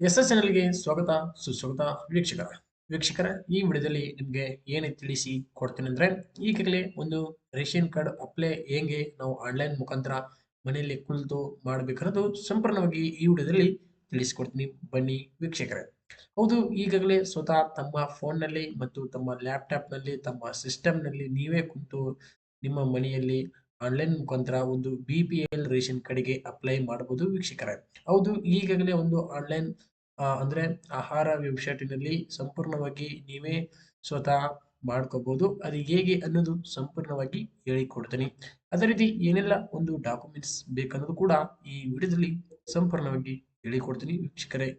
S ಚಾನೆಲ್ಗೆ ಸ್ವಾಗತ ಸುಸ್ವಾಗತ ವೀಕ್ಷಕರ ಈ ವಿಡಿಯೋದಲ್ಲಿ ನಿಮಗೆ ಏನು ತಿಳಿಸಿ ಕೊಡ್ತೀನಿ ಅಂದ್ರೆ ಈಗಾಗಲೇ ಒಂದು ರೇಷನ್ ಕಾರ್ಡ್ ಅಪ್ಲೈ ಹೆಂಗೆ ನಾವು ಆನ್ಲೈನ್ ಮುಖಾಂತರ ಮನೆಯಲ್ಲಿ ಕುಳಿತು ಮಾಡಬೇಕನ್ನೋದು ಸಂಪೂರ್ಣವಾಗಿ ಈ ವಿಡಿಯೋದಲ್ಲಿ ತಿಳಿಸಿಕೊಡ್ತೀನಿ ಬನ್ನಿ ವೀಕ್ಷಕರೇ. ಹೌದು, ಈಗಾಗಲೇ ಸ್ವತಃ ತಮ್ಮ ಫೋನ್ನಲ್ಲಿ ಮತ್ತು ತಮ್ಮ ಲ್ಯಾಪ್ಟಾಪ್ನಲ್ಲಿ ತಮ್ಮ ಸಿಸ್ಟಮ್ನಲ್ಲಿ ನೀವೇ ಕುಂತು ನಿಮ್ಮ ಮನೆಯಲ್ಲಿ ಆನ್ಲೈನ್ ಮುಖಾಂತರ ಒಂದು BPL ರೇಷನ್ ಕಾರ್ಡ್ಗೆ ಅಪ್ಲೈ ಮಾಡಬಹುದು ವೀಕ್ಷಕರೇ. ಹೌದು, ಈಗಾಗಲೇ ಒಂದು ಆನ್ಲೈನ್ ಅಂದ್ರೆ ಆಹಾರ ವೆಬ್ಸೈಟಿನಲ್ಲಿ ಸಂಪೂರ್ಣವಾಗಿ ನೀವೇ ಸ್ವತಃ ಮಾಡ್ಕೋಬಹುದು. ಅದು ಹೇಗೆ ಅನ್ನೋದು ಸಂಪೂರ್ಣವಾಗಿ ಹೇಳಿಕೊಡ್ತೀನಿ. ಅದೇ ರೀತಿ ಏನೆಲ್ಲ ಒಂದು ಡಾಕ್ಯುಮೆಂಟ್ಸ್ ಬೇಕನ್ನೋದು ಕೂಡ ಈ ವಿಡಿಯೋದಲ್ಲಿ ಸಂಪೂರ್ಣವಾಗಿ ಹೇಳಿಕೊಡ್ತೀನಿ ವೀಕ್ಷಕರೇ.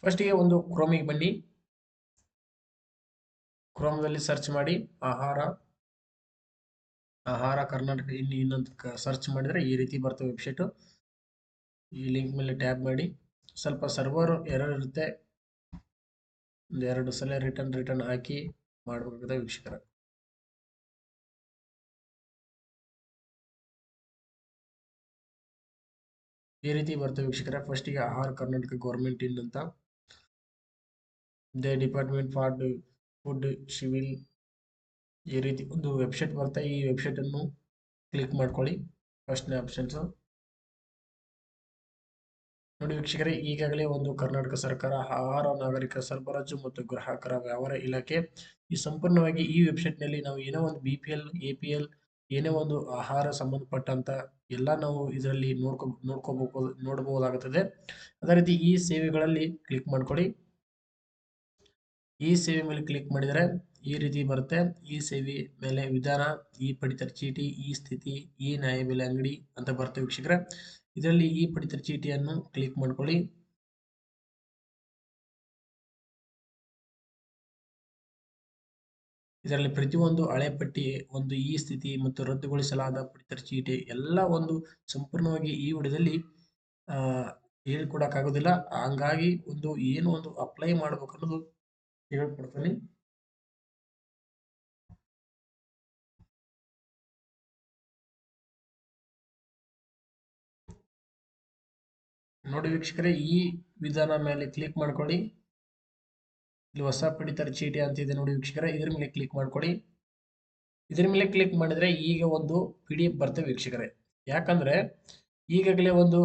ಫಸ್ಟಿಗೆ ಒಂದು ಕ್ರೋಮಿಗೆ ಬನ್ನಿ. ಕ್ರೋಮದಲ್ಲಿ ಸರ್ಚ್ ಮಾಡಿ ಆಹಾರ ಕರ್ನಾಟಕ ಇನ್ನೊಂದು ಸರ್ಚ್ ಮಾಡಿದ್ರೆ ಈ ರೀತಿ ಬರ್ತವೆ ವೆಬ್ಸೈಟ್. ಈ ಲಿಂಕ್ ಮೇಲೆ ಟ್ಯಾಪ್ ಮಾಡಿ. ಸ್ವಲ್ಪ ಸರ್ವರ್ ಎರರ್ ಇರುತ್ತೆ, ಒಂದು 2 ಸಲ ರಿಟರ್ನ್ ಹಾಕಿ ಮಾಡಬೇಕಾಗುತ್ತೆ ವೀಕ್ಷಕರ. ಈ ರೀತಿ ಬರ್ತವೆ ವೀಕ್ಷಕರ. ಫಸ್ಟಿಗೆ ಆಹಾರ ಕರ್ನಾಟಕ ಗೌರ್ಮೆಂಟ್ ಇನ್ ಅಂತ the department for food civil ಈ ರೀತಿ ಒಂದು ವೆಬ್ಸೈಟ್ ಬರುತ್ತೆ. ಈ ವೆಬ್ಸೈಟ್ ಅನ್ನು ಕ್ಲಿಕ್ ಮಾಡ್ಕೊಳ್ಳಿ. ಫಸ್ಟ್ನೇ ಆಪ್ಷನ್ಸ್ ನೋಡಿ ವೀಕ್ಷಕರೇ, ಈಗಾಗಲೇ ಒಂದು ಕರ್ನಾಟಕ ಸರ್ಕಾರ ಆಹಾರ, ನಾಗರಿಕ ಸರಬರಾಜು ಮತ್ತು ಗ್ರಾಹಕರ ವ್ಯವಹಾರ ಇಲಾಖೆ ಈ ಸಂಪೂರ್ಣವಾಗಿ ಈ ವೆಬ್ಸೈಟ್ ನಲ್ಲಿ ನಾವು ಏನೋ ಒಂದು BPL APL ಏನೇ ಒಂದು ಆಹಾರ ಸಂಬಂಧಪಟ್ಟಂತ ಎಲ್ಲ ನಾವು ಇದರಲ್ಲಿ ನೋಡಬಹುದಾಗುತ್ತದೆ. ಅದೇ ರೀತಿ ಈ ಸೇವೆಗಳಲ್ಲಿ ಕ್ಲಿಕ್ ಮಾಡ್ಕೊಳ್ಳಿ. ಈ ಸೇವೆ ಮೇಲೆ ಕ್ಲಿಕ್ ಮಾಡಿದರೆ ಈ ರೀತಿ ಬರುತ್ತೆ. ಈ ಸೇವೆ ಮೇಲೆ ವಿಧಾನ, ಈ ಪಡಿತರ ಚೀಟಿ, ಈ ಸ್ಥಿತಿ, ಈ ನ್ಯಾಯಬೆಲೆ ಅಂಗಡಿ ಅಂತ ಬರ್ತವೆ ವೀಕ್ಷಕರೇ. ಇದರಲ್ಲಿ ಈ ಪಡಿತರ ಚೀಟಿಯನ್ನು ಕ್ಲಿಕ್ ಮಾಡ್ಕೊಳ್ಳಿ. ಇದರಲ್ಲಿ ಪ್ರತಿಯೊಂದು ಹಳೆ ಪಟ್ಟಿ, ಒಂದು ಈ ಸ್ಥಿತಿ ಮತ್ತು ರದ್ದುಗೊಳಿಸಲಾದ ಪಡಿತರ ಚೀಟಿ ಎಲ್ಲ ಒಂದು ಸಂಪೂರ್ಣವಾಗಿ ಈ ವಿಡಿಯೋದಲ್ಲಿ ಹೇಳ್ಕೊಡಕ್ಕಾಗೋದಿಲ್ಲ. ಹಂಗಾಗಿ ಒಂದು ಏನು ಒಂದು ಅಪ್ಲೈ ಮಾಡ್ಬೇಕು ಅನ್ನೋದು ಹೇಳ್ಕೊಡ್ತೀನಿ. ನೋಡಿ ವೀಕ್ಷಕರೇ, ಈ ವಿಧಾನ ಮೇಲೆ ಕ್ಲಿಕ್ ಮಾಡ್ಕೊಳ್ಳಿ. ಇಲ್ಲಿ ಹೊಸ ಪಡಿತರ ಚೀಟಿ ಅಂತಿದೆ ನೋಡಿ ವೀಕ್ಷಕರೇ, ಇದ್ರ ಮೇಲೆ ಕ್ಲಿಕ್ ಮಾಡ್ಕೊಳ್ಳಿ. ಇದ್ರ ಮೇಲೆ ಕ್ಲಿಕ್ ಮಾಡಿದ್ರೆ ಈಗ ಒಂದು PDF ಬರ್ತವೆ ವೀಕ್ಷಕರೇ. ಯಾಕಂದ್ರೆ ಈಗಾಗಲೇ ಒಂದು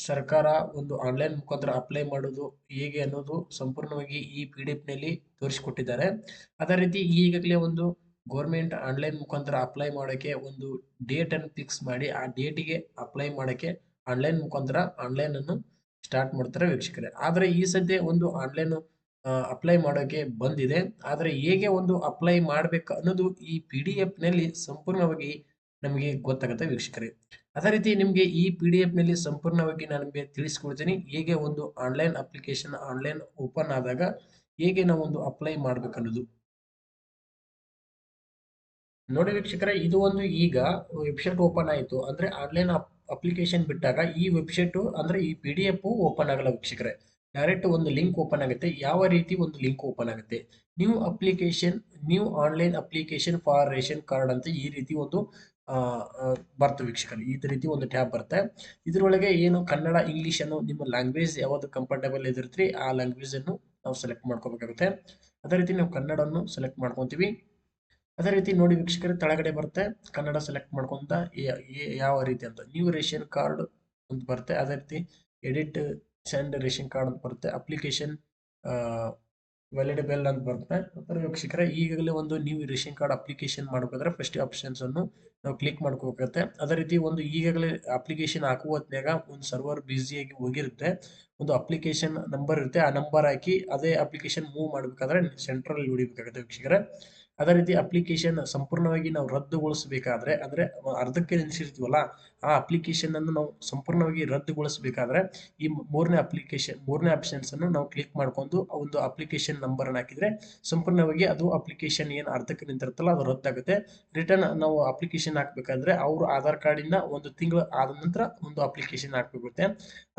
ಸರ್ಕಾರ ಒಂದು ಆನ್ಲೈನ್ ಮುಖಾಂತರ ಅಪ್ಲೈ ಮಾಡೋದು ಹೇಗೆ ಅನ್ನೋದು ಸಂಪೂರ್ಣವಾಗಿ ಈ PDF ನಲ್ಲಿ ತೋರಿಸಿಕೊಟ್ಟಿದ್ದಾರೆ. ಅದೇ ರೀತಿ ಈಗಾಗಲೇ ಒಂದು ಗೌರ್ಮೆಂಟ್ ಆನ್ಲೈನ್ ಮುಖಾಂತರ ಅಪ್ಲೈ ಮಾಡೋಕ್ಕೆ ಒಂದು ಡೇಟ್ ಅನ್ನು ಫಿಕ್ಸ್ ಮಾಡಿ ಆ ಡೇಟಿಗೆ ಅಪ್ಲೈ ಮಾಡೋಕ್ಕೆ ಆನ್ಲೈನ್ ಮುಖಾಂತರ ಆನ್ಲೈನ್ ಅನ್ನು ಸ್ಟಾರ್ಟ್ ಮಾಡ್ತಾರೆ ವೀಕ್ಷಕರೇ. ಆದರೆ ಈ ಸದ್ಯ ಒಂದು ಆನ್ಲೈನ್ ಅಪ್ಲೈ ಮಾಡೋಕೆ ಬಂದಿದೆ. ಆದರೆ ಹೇಗೆ ಒಂದು ಅಪ್ಲೈ ಮಾಡ್ಬೇಕು ಅನ್ನೋದು ಈ PDF ನಲ್ಲಿ ಸಂಪೂರ್ಣವಾಗಿ ನಮಗೆ ಗೊತ್ತಾಗುತ್ತೆ ವೀಕ್ಷಕರೇ. ಅದೇ ರೀತಿ ನಿಮಗೆ ಈ PDF ನಲ್ಲಿ ಸಂಪೂರ್ಣವಾಗಿ ನಾನು ನಿಮಗೆ ತಿಳಿಸ್ಕೊಡ್ತೀನಿ ಹೇಗೆ ಒಂದು ಆನ್ಲೈನ್ ಅಪ್ಲಿಕೇಶನ್ ಆನ್ಲೈನ್ ಓಪನ್ ಆದಾಗ ಹೇಗೆ ನಾವು ಒಂದು ಅಪ್ಲೈ ಮಾಡ್ಬೇಕನ್ನೋದು. ನೋಡಿ ವೀಕ್ಷಕರೇ, ಇದು ಒಂದು ಈಗ ವೆಬ್ಸೈಟ್ ಓಪನ್ ಆಯಿತು ಅಂದ್ರೆ ಆನ್ಲೈನ್ ಅಪ್ಲಿಕೇಶನ್ ಬಿಟ್ಟಾಗ ಈ ವೆಬ್ಸೈಟ್ ಅಂದ್ರೆ ಈ PDF ಓಪನ್ ಆಗಲ್ಲ ವೀಕ್ಷಕರೇ. ಡೈರೆಕ್ಟ್ ಒಂದು ಲಿಂಕ್ ಓಪನ್ ಆಗುತ್ತೆ. ಯಾವ ರೀತಿ ಒಂದು ಲಿಂಕ್ ಓಪನ್ ಆಗುತ್ತೆ, new online application for ration card ಅಂತ ಈ ರೀತಿ ಒಂದು ಬರ್ತವೆ ವೀಕ್ಷಕರೇ. ಈ ರೀತಿ ಒಂದು ಟ್ಯಾಬ್ ಬರುತ್ತೆ. ಇದ್ರೊಳಗೆ ಏನು ಕನ್ನಡ, ಇಂಗ್ಲಿಷ್ ಅನ್ನು ನಿಮ್ಮ ಲ್ಯಾಂಗ್ವೇಜ್ ಯಾವುದು ಕಂಫರ್ಟಬಲ್ ಇದಿರ್ತೀರಿ ಆ ಲ್ಯಾಂಗ್ವೇಜ್ ಅನ್ನು ನಾವು ಸೆಲೆಕ್ಟ್ ಮಾಡ್ಕೋಬೇಕಾಗುತ್ತೆ. ಅದೇ ರೀತಿ ನಾವು ಕನ್ನಡವನ್ನು ಸೆಲೆಕ್ಟ್ ಮಾಡ್ಕೊಂತೀವಿ. ಅದೇ ರೀತಿ ನೋಡಿ ವೀಕ್ಷಕರೇ, ಕೆಳಗಡೆ ಬರುತ್ತೆ ಕನ್ನಡ ಸೆಲೆಕ್ಟ್ ಮಾಡ್ಕೊಂತ ಯಾವ ರೀತಿ ಅಂತ ನ್ಯೂ ರೇಷನ್ ಕಾರ್ಡ್ ಅಂತ ಬರುತ್ತೆ. ಅದೇ ರೀತಿ ಎಡಿಟ್ ಸೆಂಡ್ ರೇಷನ್ ಕಾರ್ಡ್ ಅಂತ ಬರುತ್ತೆ. ಅಪ್ಲಿಕೇಶನ್ ವ್ಯಾಲಿಡೇಬಲ್ ಅಂತ ಬರುತ್ತೆ. ಅದರ ವೀಕ್ಷಕರೇ, ಈಗಾಗಲೇ ಒಂದು ನ್ಯೂ ರೇಷನ್ ಕಾರ್ಡ್ ಅಪ್ಲಿಕೇಶನ್ ಮಾಡಬೇಕಾದ್ರೆ ಫಸ್ಟ್ ಆಪ್ಷನ್ಸ್ ಅನ್ನು ನಾವು ಕ್ಲಿಕ್ ಮಾಡ್ಕೋಬೇಕಾಗುತ್ತೆ. ಅದೇ ರೀತಿ ಒಂದು ಈಗಾಗಲೇ ಅಪ್ಲಿಕೇಶನ್ ಹಾಕುವ ಹೊತ್ನ್ಯಾಗ ಒಂದು ಸರ್ವರ್ ಬ್ಯುಸಿಯಾಗಿ ಹೋಗಿರುತ್ತೆ. ಒಂದು ಅಪ್ಲಿಕೇಶನ್ ನಂಬರ್ ಇರುತ್ತೆ, ಆ ನಂಬರ್ ಹಾಕಿ ಅದೇ ಅಪ್ಲಿಕೇಶನ್ ಮೂವ್ ಮಾಡಬೇಕಾದ್ರೆ ಸೆಂಟ್ರಲ್ಲಿ ಹೊಡಿಬೇಕಾಗುತ್ತೆ ವೀಕ್ಷಕರೇ. ಅದೇ ರೀತಿ ಅಪ್ಲಿಕೇಶನ್ ಸಂಪೂರ್ಣವಾಗಿ ನಾವು ರದ್ದುಗೊಳಿಸಬೇಕಾದ್ರೆ ಅಂದ್ರೆ ಅರ್ಧಕ್ಕೆ ನಿಲ್ಲಿಸಿರ್ತೀವಲ್ಲ ಆ ಅಪ್ಲಿಕೇಶನ್ ಅನ್ನು ನಾವು ಸಂಪೂರ್ಣವಾಗಿ ರದ್ದುಗೊಳಿಸಬೇಕಾದ್ರೆ ಈ ಮೂರನೇ ಆಪ್ಷನ್ಸ್ ಅನ್ನು ನಾವು ಕ್ಲಿಕ್ ಮಾಡ್ಕೊಂಡು ಒಂದು ಅಪ್ಲಿಕೇಶನ್ ನಂಬರ್ ಅನ್ನು ಹಾಕಿದ್ರೆ ಸಂಪೂರ್ಣವಾಗಿ ಅದು ಅಪ್ಲಿಕೇಶನ್ ಏನು ಅರ್ಧಕ್ಕೆ ನಿಂತಿರುತ್ತಲ್ಲ ಅದು ರದ್ದಾಗುತ್ತೆ. ರಿಟರ್ನ್ ನಾವು ಅಪ್ಲಿಕೇಶನ್ ಹಾಕ್ಬೇಕಾದ್ರೆ ಅವ್ರ ಆಧಾರ್ ಕಾರ್ಡ್ ಇಂದ ಒಂದು ತಿಂಗಳು ಆದ ನಂತರ ಒಂದು ಅಪ್ಲಿಕೇಶನ್ ಹಾಕ್ಬೇಕಾಗುತ್ತೆ.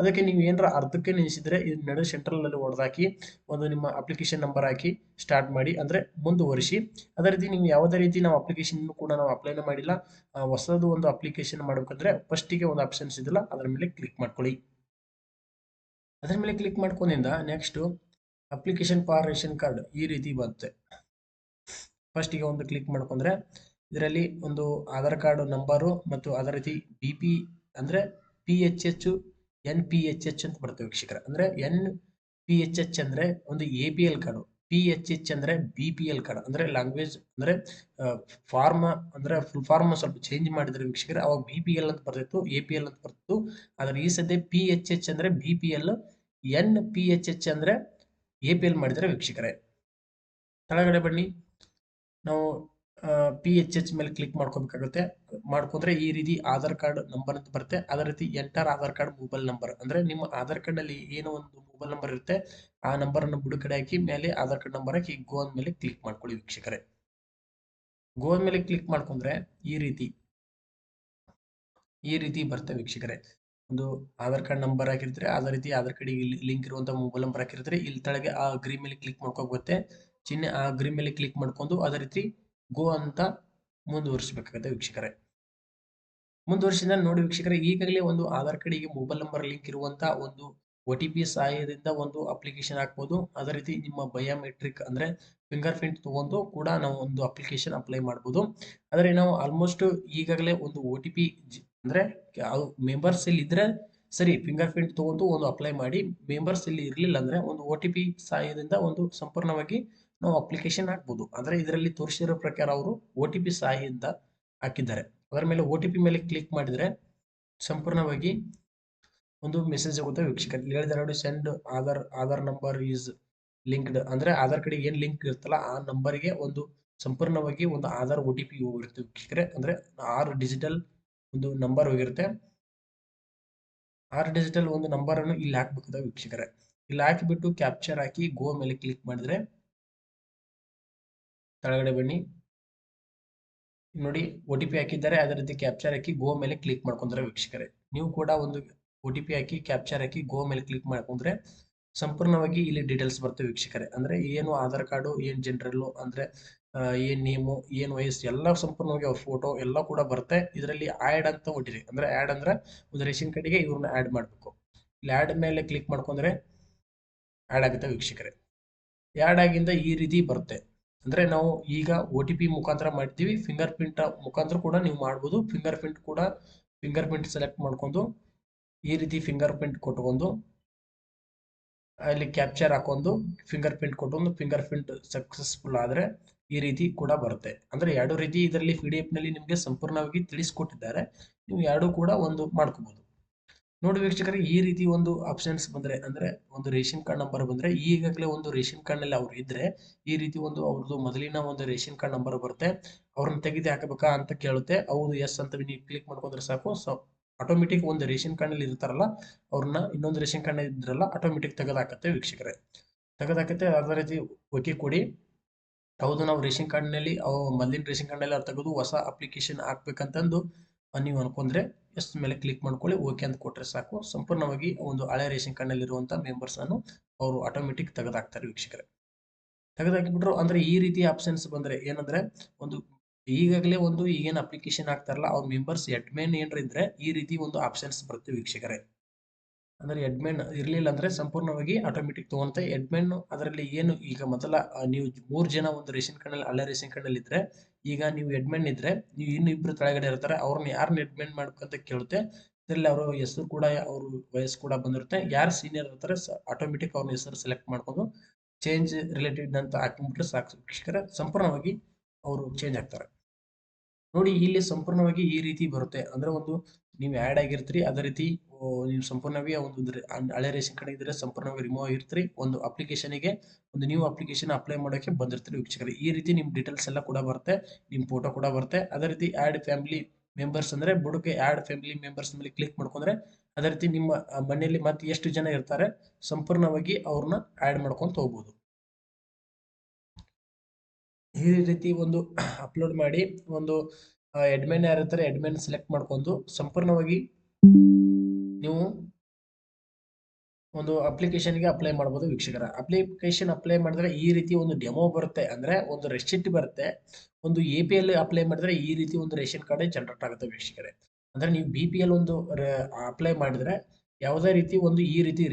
ಅದಕ್ಕೆ ನೀವು ಏನಾರ ಅರ್ಧಕ್ಕೆ ನಿಲ್ಲಿಸಿದ್ರೆ ಇದು ನಡು ಸೆಂಟ್ರಲ್ ಅಲ್ಲಿ ಹೊಡೆದಾಕಿ ಒಂದು ನಿಮ್ಮ ಅಪ್ಲಿಕೇಶನ್ ನಂಬರ್ ಹಾಕಿ ಸ್ಟಾರ್ಟ್ ಮಾಡಿ ಅಂದ್ರೆ ಮುಂದುವರಿಸಿ. ಅದೇ ರೀತಿ ನೀವು ಯಾವುದೇ ರೀತಿ ನಾವು ಅಪ್ಲಿಕೇಶನ್ ಕೂಡ ನಾವು ಅಪ್ಲೈನ ಮಾಡಿಲ್ಲ, ಹೊಸದು ಒಂದು ಅಪ್ಲಿಕೇಶನ್ ಮಾಡಬೇಕಂದ್ರೆ ಫಸ್ಟಿಗೆ ಒಂದು ಆಪ್ಷನ್ಸ್ ಇದೆಯಲ್ಲ ಅದರ ಮೇಲೆ ಕ್ಲಿಕ್ ಮಾಡ್ಕೊಳ್ಳಿ. ಅದ್ರ ಮೇಲೆ ಕ್ಲಿಕ್ ಮಾಡ್ಕೊಂಡಿಂದ next application for ration card ಈ ರೀತಿ ಬರುತ್ತೆ. ಫಸ್ಟಿಗೆ ಒಂದು ಕ್ಲಿಕ್ ಮಾಡ್ಕೊಂಡ್ರೆ ಇದರಲ್ಲಿ ಒಂದು ಆಧಾರ್ ಕಾರ್ಡ್ ನಂಬರು ಮತ್ತು ಅದೇ ರೀತಿ BP ಅಂದರೆ PHH NPHH ಅಂತ ಬರ್ತವೆ ವೀಕ್ಷಕರ. ಅಂದರೆ NPHH ಅಂದರೆ ಒಂದು APL ಕಾರ್ಡು, PHH ಅಂದರೆ BPL ಕಾರ್ಡ್. ಅಂದರೆ ಲ್ಯಾಂಗ್ವೇಜ್ ಅಂದರೆ ಫಾರ್ಮ್ ಅಂದರೆ ಫುಲ್ ಫಾರ್ಮ್ ಸ್ವಲ್ಪ ಚೇಂಜ್ ಮಾಡಿದ್ರೆ ವೀಕ್ಷಕರ, ಅವಾಗ BPL ಅಂತ ಬರ್ತಿತ್ತು, APL ಅಂತ ಬರ್ತಿತ್ತು. ಆದರೆ ಈ ಸದ್ಯ PHH ಅಂದರೆ BPL, NPHH ಅಂದರೆ APL ಮಾಡಿದರೆ ವೀಕ್ಷಕರೇ. ಕೆಳಗಡೆ ಬನ್ನಿ, ನಾವು PHH ಮೇಲೆ ಕ್ಲಿಕ್ ಮಾಡ್ಕೋಬೇಕಾಗುತ್ತೆ. ಮಾಡ್ಕೊಂಡ್ರೆ ಈ ರೀತಿ ಆಧಾರ್ ಕಾರ್ಡ್ ನಂಬರ್ ಅಂತ ಬರುತ್ತೆ. ಅದೇ ರೀತಿ enter Aadhaar card mobile number, ಅಂದ್ರೆ ನಿಮ್ಮ ಆಧಾರ್ ಕಾರ್ಡ್ ಅಲ್ಲಿ ಏನೋ ಒಂದು ಮೊಬೈಲ್ ನಂಬರ್ ಇರುತ್ತೆ, ಆ ನಂಬರ್ ಅನ್ನು ಬುಡಕಡೆ ಹಾಕಿ ಮೇಲೆ ಆಧಾರ್ ಕಾರ್ಡ್ ನಂಬರ್ ಹಾಕಿ ಗೋ ಮೇಲೆ ಕ್ಲಿಕ್ ಮಾಡ್ಕೊಳ್ಳಿ ವೀಕ್ಷಕರೇ. ಗೋ ಮೇಲೆ ಕ್ಲಿಕ್ ಮಾಡ್ಕೊಂಡ್ರೆ ಈ ರೀತಿ ಬರ್ತವೆ ವೀಕ್ಷಕರೇ. ಒಂದು ಆಧಾರ್ ಕಾರ್ಡ್ ನಂಬರ್ ಹಾಕಿರ್ತಾರೆ, ಅದೇ ರೀತಿ ಆಧಾರ್ ಕಾರ್ಡ್ ಲಿಂಕ್ ಇರುವಂತಹ ಮೊಬೈಲ್ ನಂಬರ್ ಹಾಕಿರ್ತಾರೆ. ಇಲ್ಲಿ ತೆಳಗೆ ಆ ಅಗ್ರಿ ಮೇಲೆ ಕ್ಲಿಕ್ ಮಾಡ್ಕೋಗುತ್ತೆ, ಚಿಹ್ನೆ ಆ ಅಗ್ರಿ ಮೇಲೆ ಕ್ಲಿಕ್ ಮಾಡ್ಕೊಂಡು ಅದೇ ರೀತಿ ಗೋ ಅಂತ ಮುಂದುವರಿಸಬೇಕಾಗುತ್ತೆ ವೀಕ್ಷಕರೇ. ಮುಂದುವರಿಸಿದ ನೋಡಿ ವೀಕ್ಷಕರೇ, ಈಗಾಗಲೇ ಒಂದು ಆಧಾರ್ ಕಾರ್ಡಿಗೆ ಮೊಬೈಲ್ ನಂಬರ್ ಲಿಂಕ್ ಇರುವಂತ ಒಂದು OTP ಸಹಾಯದಿಂದ ಒಂದು ಅಪ್ಲಿಕೇಶನ್ ಹಾಕ್ಬೋದು. ಅದೇ ರೀತಿ ನಿಮ್ಮ ಬಯೋಮೆಟ್ರಿಕ್ ಅಂದ್ರೆ ಫಿಂಗರ್ ಪ್ರಿಂಟ್ ತಗೊಂಡು ಕೂಡ ನಾವು ಒಂದು ಅಪ್ಲಿಕೇಶನ್ ಅಪ್ಲೈ ಮಾಡ್ಬೋದು. ಆದರೆ ನಾವು ಆಲ್ಮೋಸ್ಟ್ ಈಗಾಗಲೇ ಒಂದು OTP ಅಂದ್ರೆ ಮೆಂಬರ್ಸ್ ಇಲ್ಲಿ ಇದ್ರೆ ಸರಿ, ಫಿಂಗರ್ ಪ್ರಿಂಟ್ ತಗೊಂಡು ಒಂದು ಅಪ್ಲೈ ಮಾಡಿ. ಮೆಂಬರ್ಸ್ ಇಲ್ಲಿ ಇರಲಿಲ್ಲ ಅಂದ್ರೆ ಒಂದು OTP ಸಹಾಯದಿಂದ ಒಂದು ಸಂಪೂರ್ಣವಾಗಿ ನಾವು ಅಪ್ಲಿಕೇಶನ್ ಹಾಕ್ಬೋದು. ಆದರೆ ಇದರಲ್ಲಿ ತೋರಿಸಿರೋ ಪ್ರಕಾರ ಅವರು OTP ಸಹಾಯದಿಂದ ಹಾಕಿದ್ದಾರೆ. ಅದರ ಮೇಲೆ OTP ಮೇಲೆ ಕ್ಲಿಕ್ ಮಾಡಿದ್ರೆ ಸಂಪೂರ್ಣವಾಗಿ ಒಂದು ಮೆಸೇಜ್ ಆಗುತ್ತೆ ವೀಕ್ಷಕರು. ಹೇಳಿದಾರೆ ನೋಡಿ, send Aadhaar number is linked ಅಂದ್ರೆ ಆಧಾರ್ ಕಾರ್ಡ್ ಏನ್ ಲಿಂಕ್ ಇರುತ್ತಲ್ಲ ಆ ನಂಬರ್ಗೆ ಒಂದು ಸಂಪೂರ್ಣವಾಗಿ ಒಂದು ಆಧಾರ್ OTP ಹೋಗಿರುತ್ತೆ ವೀಕ್ಷಕರೇ. ಅಂದ್ರೆ 6 ಡಿಜಿಟಲ್ ಒಂದು ನಂಬರ್ ಹೋಗಿರುತ್ತೆ. 6 ಡಿಜಿಟಲ್ ಒಂದು ನಂಬರ್ ಅನ್ನು ಇಲ್ಲಿ ಹಾಕ್ಬೇಕಾದ ವೀಕ್ಷಕರೇ. ಇಲ್ಲಿ ಹಾಕಿಬಿಟ್ಟು ಕ್ಯಾಪ್ಚರ್ ಹಾಕಿ ಗೋ ಮೇಲೆ ಕ್ಲಿಕ್ ಮಾಡಿದ್ರೆ ಕೆಳಗಡೆ ಬನ್ನಿ, ನೋಡಿ OTP ಹಾಕಿದ್ದಾರೆ. ಅದೇ ರೀತಿ ಕ್ಯಾಪ್ಚರ್ ಹಾಕಿ ಗೋ ಮೇಲೆ ಕ್ಲಿಕ್ ಮಾಡ್ಕೊಂಡ್ರೆ ವೀಕ್ಷಕರೇ, ನೀವು ಕೂಡ ಒಂದು OTP ಹಾಕಿ ಕ್ಯಾಪ್ಚರ್ ಹಾಕಿ ಗೋ ಮೇಲೆ ಕ್ಲಿಕ್ ಮಾಡ್ಕೊಂಡ್ರೆ ಸಂಪೂರ್ಣವಾಗಿ ಇಲ್ಲಿ ಡೀಟೇಲ್ಸ್ ಬರ್ತವೆ ವೀಕ್ಷಕರೇ. ಅಂದ್ರೆ ಏನು ಆಧಾರ್ ಕಾರ್ಡು, ಏನ್ ಜನರಲ್ ಅಂದ್ರೆ ಏನ್ ನೇಮು, ಏನ್ ವಯಸ್ಸು ಎಲ್ಲ ಸಂಪೂರ್ಣವಾಗಿ ಅವ್ರ ಫೋಟೋ ಎಲ್ಲ ಕೂಡ ಬರುತ್ತೆ. ಇದರಲ್ಲಿ ಆಡ್ ಅಂತ ಹೊಟ್ಟಿರಿ, ಅಂದ್ರೆ ಆಡ್ ಅಂದ್ರೆ ಒಂದು ರೇಷನ್ ಕಾರ್ಡಿಗೆ ಇವ್ರನ್ನ ಆಡ್ ಮಾಡಬೇಕು. ಇಲ್ಲಿ ಆಡ್ ಮೇಲೆ ಕ್ಲಿಕ್ ಮಾಡ್ಕೊಂಡ್ರೆ ಆಡ್ ಆಗುತ್ತೆ ವೀಕ್ಷಕರೇ. ಆಡ್ ಆಗಿಂದ ಈ ರೀತಿ ಬರುತ್ತೆ. ಅಂದ್ರೆ ನಾವು ಈಗ OTP ಮುಖಾಂತರ ಮಾಡ್ತೀವಿ, ಫಿಂಗರ್ ಪ್ರಿಂಟ್ ಮುಖಾಂತರ ಕೂಡ ನೀವು ಮಾಡ್ಬೋದು. ಫಿಂಗರ್ ಪ್ರಿಂಟ್ ಸೆಲೆಕ್ಟ್ ಮಾಡ್ಕೊಂಡು ಈ ರೀತಿ ಫಿಂಗರ್ ಪ್ರಿಂಟ್ ಕೊಟ್ಕೊಂಡು ಅಲ್ಲಿ ಕ್ಯಾಪ್ಚರ್ ಹಾಕೊಂಡು ಫಿಂಗರ್ ಪ್ರಿಂಟ್ ಕೊಟ್ಟು ಫಿಂಗರ್ ಪ್ರಿಂಟ್ ಸಕ್ಸಸ್ಫುಲ್ ಆದ್ರೆ ಈ ರೀತಿ ಕೂಡ ಬರುತ್ತೆ. ಅಂದ್ರೆ ಎರಡು ರೀತಿ ಇದರಲ್ಲಿ PDF ನಲ್ಲಿ ನಿಮಗೆ ಸಂಪೂರ್ಣವಾಗಿ ತಿಳಿಸ್ಕೊಟ್ಟಿದ್ದಾರೆ. ನೀವು ಎರಡು ಕೂಡ ಒಂದು ಮಾಡ್ಕೋಬಹುದು. ನೋಡಿ ವೀಕ್ಷಕರೇ, ಈ ರೀತಿ ಒಂದು ಆಪ್ಷನ್ಸ್ ಬಂದ್ರೆ ಅಂದ್ರೆ ಒಂದು ರೇಷನ್ ಕಾರ್ಡ್ ನಂಬರ್ ಬಂದ್ರೆ, ಈಗಾಗಲೇ ಒಂದು ರೇಷನ್ ಕಾರ್ಡ್ ನಲ್ಲಿ ಅವ್ರು ಇದ್ರೆ ಈ ರೀತಿ ಒಂದು ಅವ್ರದ್ದು ಮೊದಲಿನ ಒಂದು ರೇಷನ್ ಕಾರ್ಡ್ ನಂಬರ್ ಬರುತ್ತೆ. ಅವ್ರನ್ನ ತೆಗೆದು ಹಾಕಬೇಕಾ ಅಂತ ಕೇಳುತ್ತೆ. ಹೌದು ಎಸ್ ಅಂತ ನೀವು ಕ್ಲಿಕ್ ಮಾಡ್ಕೊಂಡ್ರೆ ಸಾಕು, ಆಟೋಮೆಟಿಕ್ ಒಂದು ರೇಷನ್ ಕಾರ್ಡ್ ನಲ್ಲಿ ಇರ್ತಾರಲ್ಲ ಅವ್ರನ್ನ ಇನ್ನೊಂದು ರೇಷನ್ ಕಾರ್ಡ್ ಇದ್ರಲ್ಲ ಆಟೋಮೆಟಿಕ್ ತೆಗೆದಾಕತ್ತೆ ವೀಕ್ಷಕರೇ. ತೆಗೆದಾಕತ್ತೆ. ಅದೇ ರೀತಿ ಓಕೆ ಕೊಡಿ. ಹೌದು ನಾವು ರೇಷನ್ ಕಾರ್ಡ್ ನಲ್ಲಿ ಮೊದಲಿನ ರೇಷನ್ ಕಾರ್ಡ್ ನಲ್ಲಿ ಅವ್ರು ತೆಗೆದು ಹೊಸ ಅಪ್ಲಿಕೇಶನ್ ಹಾಕ್ಬೇಕಂತಂದು ನೀವು ಅನ್ಕೊಂಡ್ರೆ ಎಸ್ ಮೇಲೆ ಕ್ಲಿಕ್ ಮಾಡ್ಕೊಳ್ಳಿ, ಓಕೆ ಅಂತ ಕೊಟ್ರೆ ಸಾಕು, ಸಂಪೂರ್ಣವಾಗಿ ಒಂದು ಹಳೆ ರೇಷನ್ ಕಾರ್ಡ್ ನಲ್ಲಿ ಇರುವಂತಹ ಮೆಂಬರ್ಸ್ ಅನ್ನು ಅವರು ಆಟೋಮೆಟಿಕ್ ತೆಗೆದಾಕ್ತಾರೆ ವೀಕ್ಷಕರೇ. ತೆಗೆದಾಕಿಬಿಟ್ರು ಅಂದ್ರೆ ಈ ರೀತಿ ಆಪ್ಷನ್ಸ್ ಬಂದ್ರೆ ಏನಂದ್ರೆ, ಒಂದು ಈಗಾಗಲೇ ಒಂದು ಈಗೇನು ಅಪ್ಲಿಕೇಶನ್ ಹಾಕ್ತಾರಲ್ಲ ಅವ್ರ ಮೆಂಬರ್ಸ್ ಅಡ್ಮಿನ್ ಏನ್ರ ಇದ್ರೆ ಈ ರೀತಿ ಒಂದು ಆಪ್ಷನ್ಸ್ ಬರುತ್ತೆ ವೀಕ್ಷಕರೇ. ಅಂದ್ರೆ ಅಡ್ಮಿನ್ ಇರ್ಲಿಲ್ಲ ಅಂದ್ರೆ ಸಂಪೂರ್ಣವಾಗಿ ಆಟೋಮೆಟಿಕ್ ತಗೊಂತೆ ಅಡ್ಮಿನ್. ಅದರಲ್ಲಿ ಏನು ಈಗ ಮೊದಲ ನೀವು 3 ಜನ ಒಂದು ರೇಷನ್ ಕಾರ್ಡ್ ನಲ್ಲಿ ಹಳೆ ರೇಷನ್ ಕಾರ್ಡ್ ನಲ್ಲಿ ಇದ್ರೆ, ಈಗ ನೀವು ಅಡ್ಮಿನ್ ಇದ್ರೆ ನೀವು ಇನ್ನಿಬ್ರು ಕೆಳಗಡೆ ಇರ್ತಾರೆ, ಅವ್ರನ್ನ ಯಾರನ್ನ ಅಡ್ಮಿನ್ ಮಾಡ್ಬೇಕಂತ ಕೇಳುತ್ತೆ. ಇದರಲ್ಲಿ ಅವ್ರ ಹೆಸರು ಕೂಡ ಅವ್ರ ವಯಸ್ಸು ಕೂಡ ಬಂದಿರುತ್ತೆ. ಯಾರು ಸೀನಿಯರ್ ಇರ್ತಾರೆ ಆಟೋಮೆಟಿಕ್ ಅವ್ರ ಹೆಸರು ಸೆಲೆಕ್ಟ್ ಮಾಡ್ಕೊಂಡು ಚೇಂಜ್ ರಿಲೇಟೆಡ್ ಅಂತ ಹಾಕೊಂಡ್ಬಿಟ್ರೆ ಸಾಕು ವೀಕ್ಷಕರ, ಸಂಪೂರ್ಣವಾಗಿ ಅವರು ಚೇಂಜ್ ಆಗ್ತಾರೆ. ನೋಡಿ ಇಲ್ಲಿ ಸಂಪೂರ್ಣವಾಗಿ ಈ ರೀತಿ ಬರುತ್ತೆ. ಅಂದ್ರೆ ಒಂದು ನೀವು ಆ್ಯಡ್ ಆಗಿರ್ತೀರಿ, ಅದೇ ರೀತಿ ನೀವು ಸಂಪೂರ್ಣವಾಗಿ ಒಂದು ಹಳೆ ರೇಷನ್ ಕಾರ್ಡ್ ಇದ್ರೆ ಸಂಪೂರ್ಣವಾಗಿ ರಿಮೂವ್ ಆಗಿರ್ತೀರಿ. ಒಂದು ಅಪ್ಲಿಕೇಶನ್ಗೆ ಒಂದು ನ್ಯೂ ಅಪ್ಲಿಕೇಶನ್ ಅಪ್ಲೈ ಮಾಡೋಕೆ ಬಂದಿರ್ತೀರಿ ವೀಕ್ಷಕರೇ. ಈ ರೀತಿ ನಿಮ್ಮ ಡೀಟೇಲ್ಸ್ ಎಲ್ಲ ಕೂಡ ಬರುತ್ತೆ, ನಿಮ್ಮ ಫೋಟೋ ಕೂಡ ಬರುತ್ತೆ. ಅದೇ ರೀತಿ ಆ್ಯಡ್ ಫ್ಯಾಮಿಲಿ ಮೆಂಬರ್ಸ್ ಅಂದ್ರೆ ಬುಡಕ್ಕೆ ಆ್ಯಡ್ ಫ್ಯಾಮಿಲಿ ಮೆಂಬರ್ಸ್ ಮೇಲೆ ಕ್ಲಿಕ್ ಮಾಡ್ಕೊಂಡ್ರೆ ಅದೇ ರೀತಿ ನಿಮ್ಮ ಮನೆಯಲ್ಲಿ ಮತ್ತೆ ಎಷ್ಟು ಜನ ಇರ್ತಾರೆ ಸಂಪೂರ್ಣವಾಗಿ ಅವ್ರನ್ನ ಆ್ಯಡ್ ಮಾಡ್ಕೊಂತ ಹೋಗ್ಬೋದು. ಈ ರೀತಿ ಒಂದು ಅಪ್ಲೋಡ್ ಮಾಡಿ ಒಂದು ಅಡ್ಮಿನ್ ಯಾರಿರ್ತಾರೆ ಅಡ್ಮಿನ್ ಸೆಲೆಕ್ಟ್ ಮಾಡ್ಕೊಂಡು ಸಂಪೂರ್ಣವಾಗಿ ನೀವು ಒಂದು ಅಪ್ಲಿಕೇಶನ್ಗೆ ಅಪ್ಲೈ ಮಾಡ್ಬೋದು ವೀಕ್ಷಕರ. ಅಪ್ಲಿಕೇಶನ್ ಅಪ್ಲೈ ಮಾಡಿದ್ರೆ ಈ ರೀತಿ ಒಂದು ಡೆಮೋ ಬರುತ್ತೆ, ಅಂದ್ರೆ ಒಂದು ರೆಸಿಪ್ಟ್ ಬರುತ್ತೆ. ಒಂದು APL ಅಪ್ಲೈ ಮಾಡಿದ್ರೆ ಈ ರೀತಿ ಒಂದು ರೇಷನ್ ಕಾರ್ಡ್ ಜನರೇಟ್ ಆಗುತ್ತೆ ವೀಕ್ಷಕರೇ. ಅಂದ್ರೆ ನೀವು BPL ಒಂದು ಅಪ್ಲೈ ಮಾಡಿದ್ರೆ ಯಾವುದೇ ರೀತಿ ಒಂದು ಈ ರೀತಿ